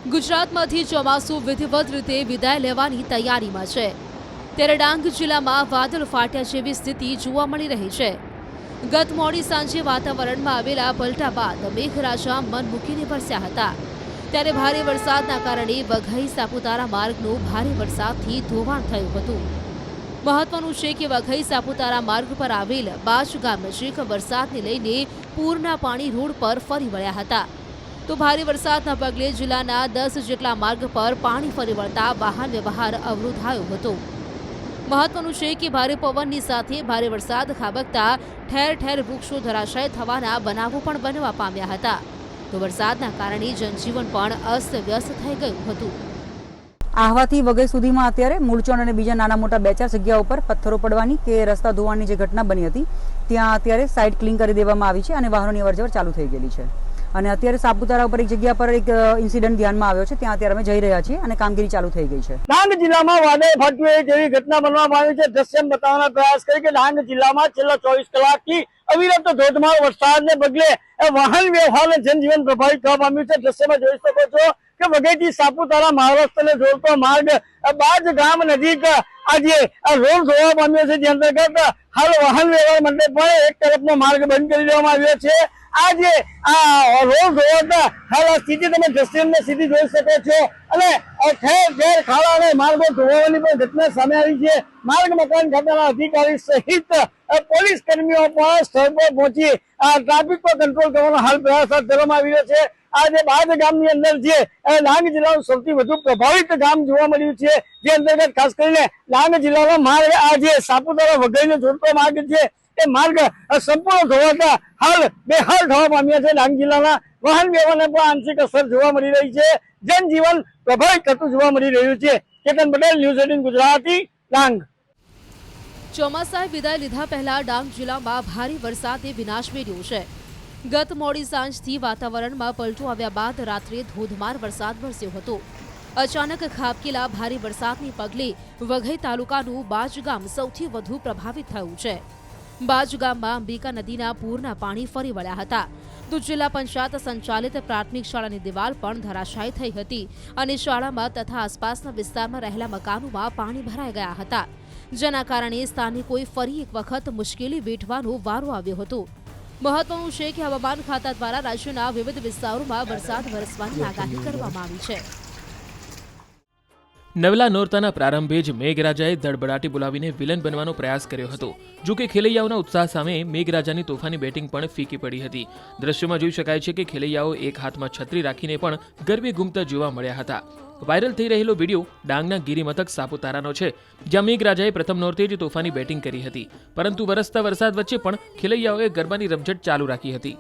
ગુજરાતમાંથી ચોમાસું વિધિવત રીતે વિદાય લેવાની તૈયારીમાં છે ત્યારે ડાંગ જિલ્લામાં વાદળ ફાટ્યા જેવી સ્થિતિ જોવા મળી રહી છે। ગત મોડી સાંજે વાતાવરણમાં આવેલા પલટા બાદ મેઘરાજા મન મૂકીને વરસ્યા હતા ત્યારે ભારે વરસાદના કારણે વઘઈ સાપુતારા માર્ગનું ભારે વરસાદથી ધોવાણ થયું હતું। મહત્વનું છે કે વઘઈ સાપુતારા માર્ગ પર આવેલ બાજ ગામ નજીક વરસાદને લઈને પૂરના પાણી રોડ પર ફરી વળ્યા હતા તો ભારે વરસાદના પગલે જિલ્લાના 10 જેટલા માર્ગ પર પાણી ફરી વળતા વાહન વ્યવહાર અવરોધાયો હતો। મહત્વનું છે કે ભારે પવનની સાથે ભારે વરસાદ ખાબકતા ઠેર ઠેર વૃક્ષો ધરાશાય થવાના બનાવો પણ બનવા પામ્યા હતા તો વરસાદના કારણે જનજીવન પણ અસ્તવ્યસ્ત થઈ ગયું હતું। આહવાથી વઘઈ સુધીમાં અત્યારે મૂળચોણ અને બીજા નાના મોટા 2-4 જગ્યાઓ પર પથ્થરો પડવાની કે રસ્તા ધોવાની જે ઘટના બની હતી ત્યાં અત્યારે સાઇટ ક્લીન કરી દેવામાં આવી છે અને વાહનોની અવરજવર ચાલુ થઈ ગયેલી છે અને અત્યારે સાપુતારા ઉપર એક જગ્યા પર એક ઇન્સિડન્ટ ધ્યાનમાં આવ્યો છે ત્યાં અત્યારે અમે જઈ રહ્યા છીએ અને કામગીરી ચાલુ થઈ ગઈ છે। ડાંગ જિલ્લામાં વાદળ ફાટ્યું જેવી ઘટના બનવામાં આવી છે। દ્રશ્ય બતાવવાનો પ્રયાસ કરી કે ડાંગ જિલ્લામાં છેલ્લા 24 કલાકથી અવિરત ધોધમાર વરસાદને પગલે વાહન વ્યવહાર અને જનજીવન પ્રભાવિત થવા પામ્યું છે। દ્રશ્યમાં જોઈ શકો છો કે વઘઈથી સાપુતારા મહારાષ્ટ્રને જોડતો માર્ગ બાજ ગામ નજીક આજે રોડ ધોવા પામ્યો છે જે અંતર્ગત હાલ વાહન વ્યવહાર માટે પણ એક તરફનો માર્ગ બંધ કરી દેવામાં આવ્યો છે। આજે આ રોડ ધોવાતા હાલ આ સ્થિતિ તમે દ્રશ્યની સ્થિતિ જોઈ શકો છો અને ઠેર ઠેર ખાડા અને માર્ગો ધોવાની પણ ઘટના સામે આવી છે। માર્ગ મકાન ખાતાના અધિકારી સહિત પોલીસ કર્મીઓ પણ સ્થળ પર પહોંચી ટ્રાફિક પર કંટ્રોલ કરવાનો હાલ પ્રયાસ હાથ ધરવામાં આવી રહ્યો છે। આજે બાદ ગામની અંદર જે ડાંગ જિલ્લાનું સૌથી વધુ પ્રભાવિત ગામ જોવા મળ્યું છે જે અંતર્ગત ખાસ કરીને ડાંગ જિલ્લાનો માર્ગ આજે સાપુતારા વઘઈને જોડતો માર્ગ છે એ માર્ગ સંપૂર્ણ ધોવાતા હાલ બેહાલ થવા પામ્યા છે। ડાંગ જિલ્લાના વાહન વ્યવહારને પણ આંશિક અસર જોવા મળી રહી છે। જનજીવન પ્રભાવિત થતું જોવા મળી રહ્યું છે। કેતન પટેલ, ન્યૂઝ 18 ગુજરાતી, ડાંગ। ચોમાસાએ વિદાય લીધા પહેલા ડાંગ જિલ્લામાં ભારે વરસાદે વિનાશ વેર્યો છે। ગત મોડી સાંજથી વાતાવરણમાં પલટો આવ્યા બાદ રાત્રે ધોધમાર વરસાદ વરસ્યો હતો। અચાનક ખાબકેલા ભારે વરસાદને પગલે વઘઈ તાલુકાનું બાજ ગામ સૌથી વધુ પ્રભાવિત થયું છે। બાજ ગામમાં અંબિકા નદીના પૂરના પાણી ફરી વળ્યા હતા તો જિલ્લા પંચાયત સંચાલિત પ્રાથમિક શાળાની દિવાલ પણ ધરાશાયી થઈ હતી અને શાળામાં તથા આસપાસના વિસ્તારમાં રહેલા મકાનોમાં પાણી ભરાઈ ગયા હતા જેના કારણે સ્થાનિકોએ ફરી એક વખત મુશ્કેલી વેઠવાનો વારો આવ્યો હતો। મહત્વનું છે કે હવામાન ખાતા દ્વારા રાજ્યના વિવિધ વિસ્તારોમાં વરસાદ વરસવાની આગાહી કરવામાં આવી છે। નવલા નોરતાના પ્રારંભે જ મેઘરાજાએ ધડબડાટી બોલાવીને વિલન બનવાનો પ્રયાસ કર્યો હતો। જો કે ખેલૈયાઓના ઉત્સાહ સામે મેઘરાજાની તોફાની બેટિંગ પણ ફીકી પડી હતી। દ્રશ્યોમાં જોઈ શકાય છે કે ખેલૈયાઓ એક હાથમાં છત્રી રાખીને પણ ગરબે ઘૂમતા જોવા મળ્યા હતા। વાયરલ થઈ રહેલો વિડીયો ડાંગના ગિરિમથક સાપુતારાનો છે જ્યાં મેઘરાજાએ પ્રથમ નોરતે જ તોફાની બેટિંગ કરી હતી પરંતુ વરસતા વરસાદ વચ્ચે પણ ખેલૈયાઓએ ગરબાની રમઝટ ચાલુ રાખી હતી।